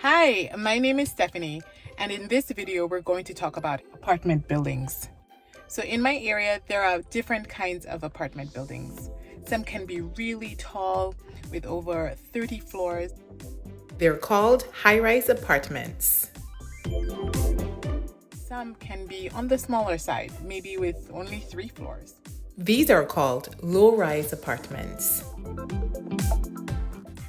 Hi, my name is Stephanie, and in this video we're going to talk about apartment buildings. So in my area there are different kinds of apartment buildings. Some can be really tall with over 30 floors. They're called high-rise apartments. Some can be on the smaller side, maybe with only 3 floors. These are called low-rise apartments.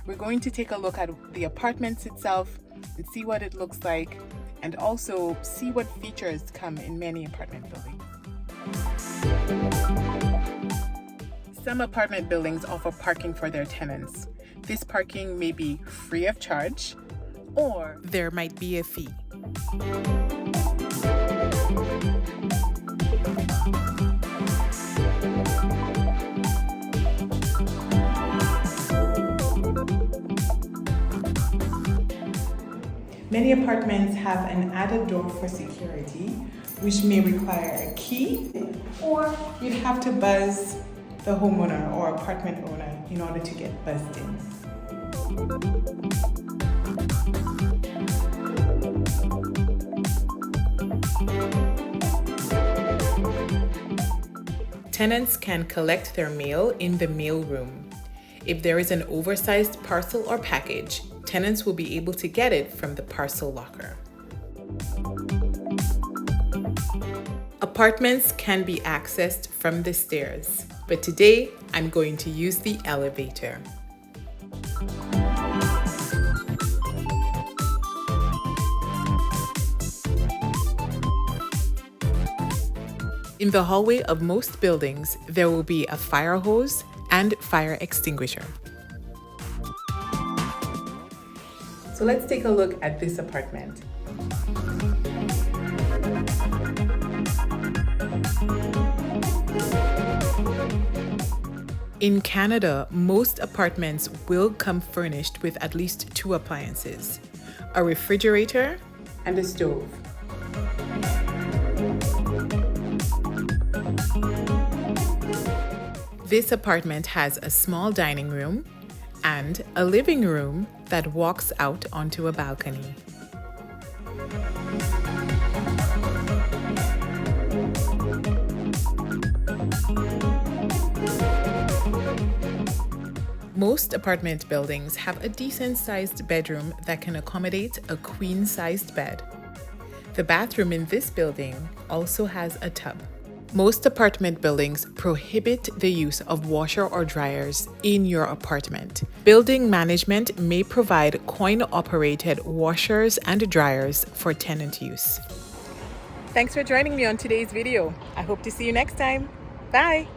We're going to take a look at the apartments itself and see what it looks like, and also see what features come in many apartment buildings. Some apartment buildings offer parking for their tenants. This parking may be free of charge, or there might be a fee. Many apartments have an added door for security, which may require a key, or you'd have to buzz the homeowner or apartment owner in order to get buzzed in. Tenants can collect their mail in the mail room. If there is an oversized parcel or package, tenants will be able to get it from the parcel locker. Apartments can be accessed from the stairs, but today I'm going to use the elevator. In the hallway of most buildings, there will be a fire hose and fire extinguisher. So let's take a look at this apartment. In Canada, most apartments will come furnished with at least 2 appliances, a refrigerator And a stove. This apartment has a small dining room and a living room that walks out onto a balcony. Most apartment buildings have a decent-sized bedroom that can accommodate a queen-sized bed. The bathroom in this building also has a tub. Most apartment buildings prohibit the use of washer or dryers in your apartment. Building management may provide coin-operated washers and dryers for tenant use. thanks for joining me on today's video. I hope to see you next time. Bye!